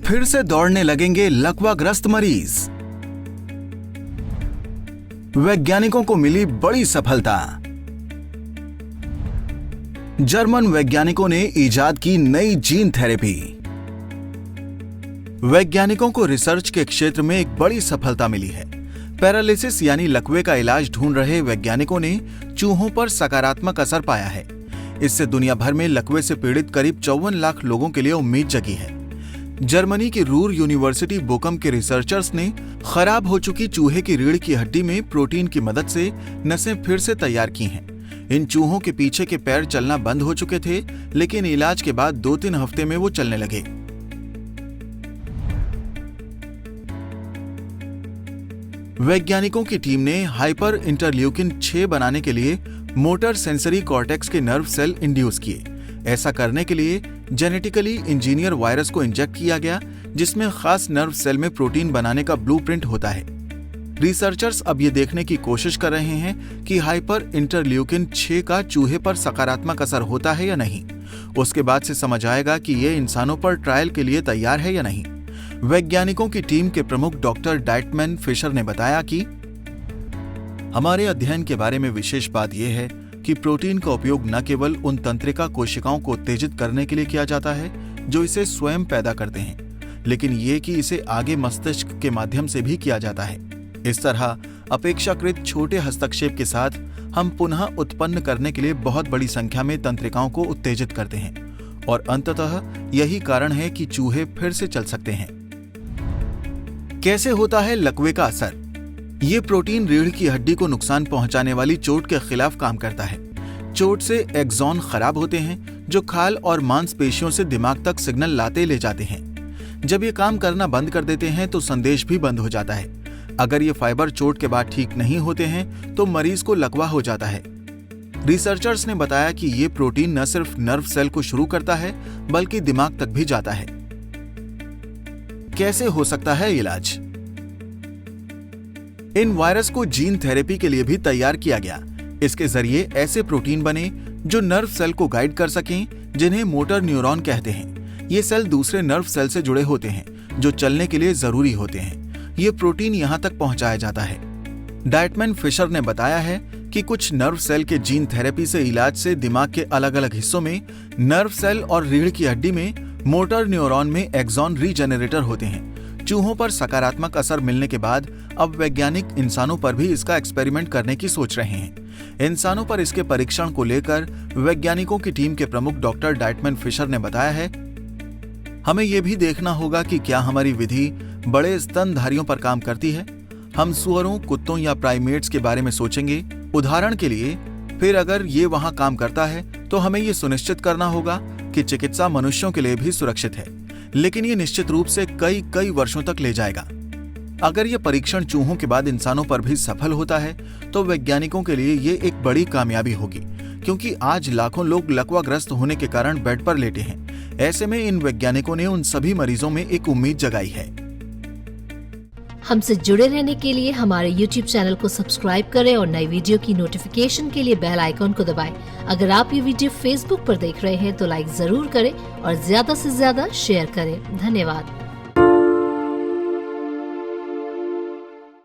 फिर से दौड़ने लगेंगे लकवाग्रस्त मरीज। वैज्ञानिकों को मिली बड़ी सफलता। जर्मन वैज्ञानिकों ने इजाद की नई जीन थेरेपी। वैज्ञानिकों को रिसर्च के क्षेत्र में एक बड़ी सफलता मिली है। पैरालिसिस यानी लकवे का इलाज ढूंढ रहे वैज्ञानिकों ने चूहों पर सकारात्मक असर पाया है। इससे दुनिया भर में लकवे से पीड़ित करीब 54 लाख लोगों के लिए उम्मीद जगी है। जर्मनी की रूर यूनिवर्सिटी बोकम के रिसर्चर्स ने खराब हो चुकी चूहे की रीढ़ की हड्डी में प्रोटीन की मदद से नसें फिर से तैयार की हैं। इन चूहों के पीछे के पैर चलना बंद हो चुके थे, लेकिन इलाज के बाद 2-3 हफ्ते में वो चलने लगे। वैज्ञानिकों की टीम ने हाइपर इंटरल्यूकिन 6 बनाने के लिए मोटर सेंसरी कॉर्टेक्स के नर्व सेल इंड्यूस किए। ऐसा करने के लिए जेनेटिकली इंजीनियर वायरस को इंजेक्ट किया गया, जिसमें खास नर्व सेल में प्रोटीन बनाने का ब्लूप्रिंट होता है। रिसर्चर्स अब ये देखने की कोशिश कर रहे हैं कि हाइपर इंटरल्यूकिन 6 का चूहे पर सकारात्मक असर होता है या नहीं। उसके बाद से समझ आएगा कि ये इंसानों पर ट्रायल के लिए तैयार है या नहीं। वैज्ञानिकों की टीम के प्रमुख डॉक्टर डाइटमैन फिशर ने बताया कि हमारे अध्ययन के बारे में विशेष बात यह है कि प्रोटीन का उपयोग न केवल उन तंत्रिका कोशिकाओं को उत्तेजित करने के लिए किया जाता है जो इसे स्वयं पैदा करते हैं, लेकिन ये कि इसे आगे मस्तिष्क के माध्यम से भी किया जाता है। इस तरह अपेक्षाकृत छोटे हस्तक्षेप के साथ हम पुनः उत्पन्न करने के लिए बहुत बड़ी संख्या में तंत्रिकाओं को उत्तेजित करते हैं और अंततः यही कारण है कि चूहे फिर से चल सकते हैं। कैसे होता है लकवे का असर? ये प्रोटीन रीढ़ की हड्डी को नुकसान पहुंचाने वाली चोट के खिलाफ काम करता है। चोट से एक्सॉन खराब होते हैं जो खाल और मांसपेशियों से दिमाग तक सिग्नल लाते ले जाते हैं। जब ये काम करना बंद कर देते हैं तो संदेश भी बंद हो जाता है। अगर ये फाइबर चोट के बाद ठीक नहीं होते हैं तो मरीज को लकवा हो जाता है। रिसर्चर्स ने बताया कि ये प्रोटीन न सिर्फ नर्व सेल को शुरू करता है बल्कि दिमाग तक भी जाता है। कैसे हो सकता है इलाज? इन वायरस को जीन थेरेपी के लिए भी तैयार किया गया। इसके जरिए ऐसे प्रोटीन बने जो नर्व सेल को गाइड कर सकें, जिन्हें मोटर न्यूरॉन कहते हैं। ये सेल दूसरे नर्व सेल से जुड़े होते हैं जो चलने के लिए जरूरी होते हैं। ये प्रोटीन यहां तक पहुंचाया जाता है। डाइटमैन फिशर ने बताया है कि कुछ नर्व सेल के जीन थेरेपी से इलाज से दिमाग के अलग अलग हिस्सों में नर्व सेल और रीढ़ की हड्डी में मोटर न्यूरॉन में एक्सॉन रीजेनरेटर होते हैं। चूहों पर सकारात्मक असर मिलने के बाद अब वैज्ञानिक इंसानों पर भी इसका एक्सपेरिमेंट करने की सोच रहे हैं। इंसानों पर इसके परीक्षण को लेकर वैज्ञानिकों की टीम के प्रमुख डॉक्टर डाइटमैन फिशर ने बताया है, हमें यह भी देखना होगा कि क्या हमारी विधि बड़े स्तनधारियों पर काम करती है। हम सुअरों, कुत्तों या प्राइमेट्स के बारे में सोचेंगे। उदाहरण के लिए, फिर अगर ये वहां काम करता है तो हमें ये सुनिश्चित करना होगा कि चिकित्सा मनुष्यों के लिए भी सुरक्षित है, लेकिन ये निश्चित रूप से कई वर्षों तक ले जाएगा। अगर ये परीक्षण चूहों के बाद इंसानों पर भी सफल होता है तो वैज्ञानिकों के लिए ये एक बड़ी कामयाबी होगी, क्योंकि आज लाखों लोग लकवाग्रस्त होने के कारण बेड पर लेटे हैं। ऐसे में इन वैज्ञानिकों ने उन सभी मरीजों में एक उम्मीद जगाई है। हमसे जुड़े रहने के लिए हमारे YouTube चैनल को सब्सक्राइब करें और नई वीडियो की नोटिफिकेशन के लिए बेल आइकॉन को दबाएं। अगर आप ये वीडियो Facebook पर देख रहे हैं तो लाइक जरूर करें और ज्यादा से ज्यादा शेयर करें। धन्यवाद।